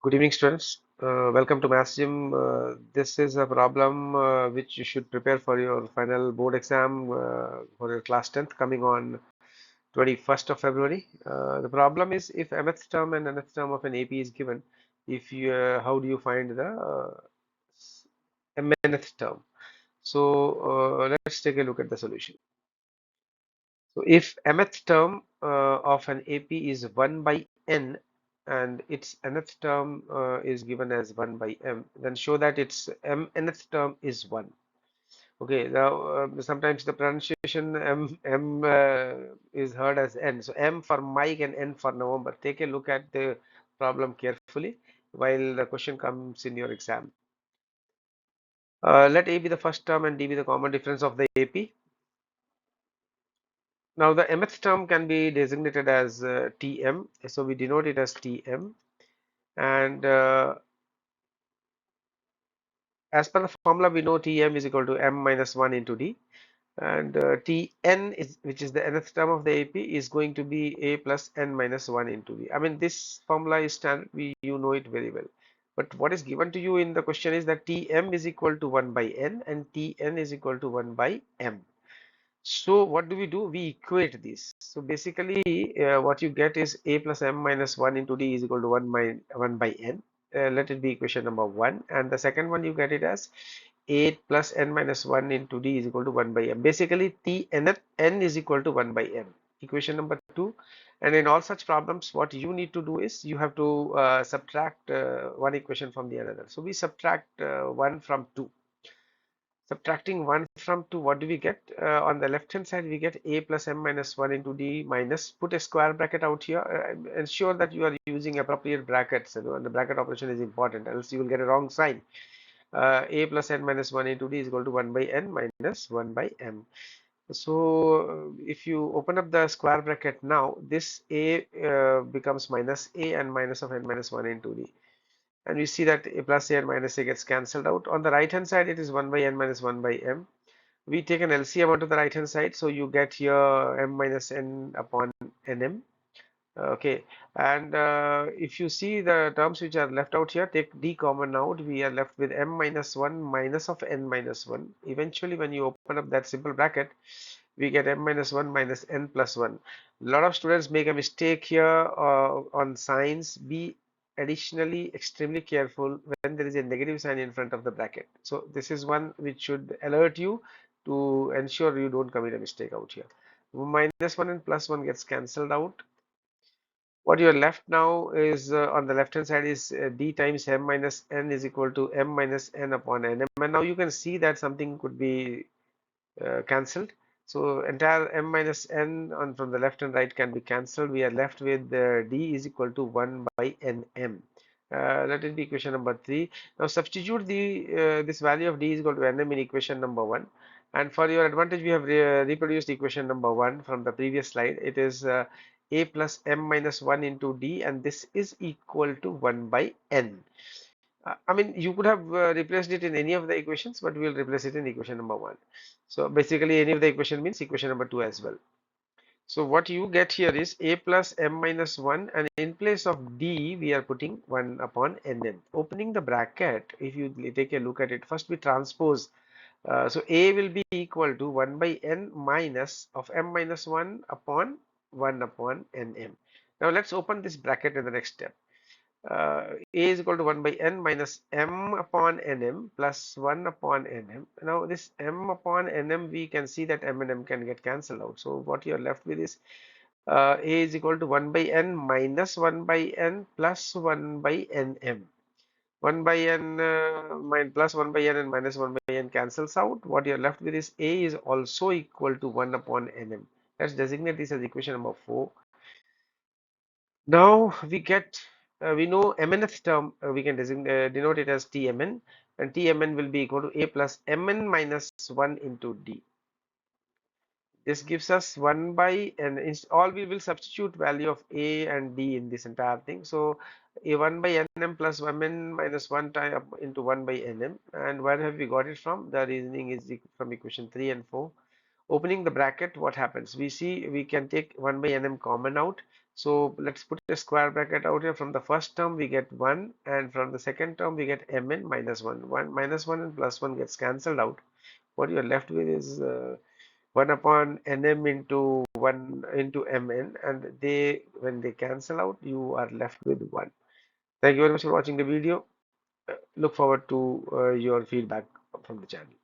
Good evening, students. Welcome to Maths Gym. This is a problem which you should prepare for your final board exam for your class 10th coming on 21st of February. The problem is if mth term and nth term of an AP is given, if you how do you find the mnth term? So let's take a look at the solution. So if mth term of an AP is 1 by n and its nth term is given as 1 by m, then show that its nth term is 1. Okay, now sometimes the pronunciation m is heard as n. So m for Mike and n for November. Take a look at the problem carefully while the question comes in your exam. Let a be the first term and d be the common difference of the AP. Now the mth term can be designated as Tm, so we denote it as Tm, and as per the formula we know Tm is equal to m minus 1 into d, and Tn is, which is the nth term of the AP, is going to be a plus n minus 1 into d. I mean this formula is standard, you know it very well. But what is given to you in the question is that Tm is equal to 1 by n and Tn is equal to 1 by m. So what do? We equate this. So basically what you get is a plus m minus 1 into d is equal to 1 by n. Let it be equation number 1. And the second one you get it as 8 plus n minus 1 into d is equal to 1 by m. Basically n is equal to 1 by m. Equation number 2. And in all such problems what you need to do is you have to subtract one equation from the another. So we subtract 1 from 2. Subtracting 1 from 2, what do we get? On the left hand side, we get a plus m minus 1 into d minus, put a square bracket out here. Ensure that you are using appropriate brackets, and the bracket operation is important, else you will get a wrong sign. A plus n minus 1 into d is equal to 1 by n minus 1 by m. So if you open up the square bracket now, this a becomes minus a and minus of n minus 1 into d. And we see that a plus a and minus a gets cancelled out. On the right hand side, it is 1 by n minus 1 by m. We take an LCM onto the right hand side, so you get here m minus n upon nm. Okay, and if you see the terms which are left out here, take d common out, we are left with m minus 1 minus of n minus 1. Eventually, when you open up that simple bracket, we get m minus 1 minus n plus 1. A lot of students make a mistake here on signs. Be additionally extremely careful when there is a negative sign in front of the bracket. So this is one which should alert you to ensure you don't commit a mistake out here. Minus 1 and plus 1 gets cancelled out. What you're left now is on the left hand side is d times m minus n is equal to m minus n upon nm. And now you can see that something could be cancelled. So entire m minus n on from the left and right can be cancelled. We are left with d is equal to 1 by nm. Let it be equation number 3. Now substitute the this value of d is equal to nm in equation number 1. And for your advantage, we have reproduced equation number 1 from the previous slide. It is a plus m minus 1 into d, and this is equal to 1 by n. I mean, you could have replaced it in any of the equations, but we will replace it in equation number 1. So basically, any of the equation means equation number 2 as well. So what you get here is a plus m minus 1, and in place of d, we are putting 1 upon nm. Opening the bracket, if you take a look at it, first we transpose. So a will be equal to 1 by n minus of m minus 1 upon 1 upon nm. Now let's open this bracket in the next step. A is equal to 1 by n minus m upon nm plus 1 upon nm. Now this m upon nm, we can see that m and m can get cancelled out. So what you are left with is a is equal to 1 by n minus 1 by n plus 1 by nm. 1 by n plus 1 by n and minus 1 by n cancels out. What you are left with is a is also equal to 1 upon nm. Let's designate this as equation number 4. Now we get, we know mnth term, we can denote it as Tmn, and Tmn will be equal to a plus mn minus 1 into d. This gives us 1 by n. All we will substitute value of a and d in this entire thing. So a 1 by nm plus mn minus 1 time into 1 by nm. And where have we got it from? The reasoning is from equation 3 and 4. Opening the bracket, what happens? We see we can take 1 by nm common out. So let's put a square bracket out here. From the first term we get 1, and from the second term we get mn minus 1. 1 minus 1 and plus 1 gets cancelled out. What you're left with is 1 upon nm into 1 into mn, and they, when they cancel out, you are left with 1. Thank you very much for watching the video. Look forward to your feedback from the channel.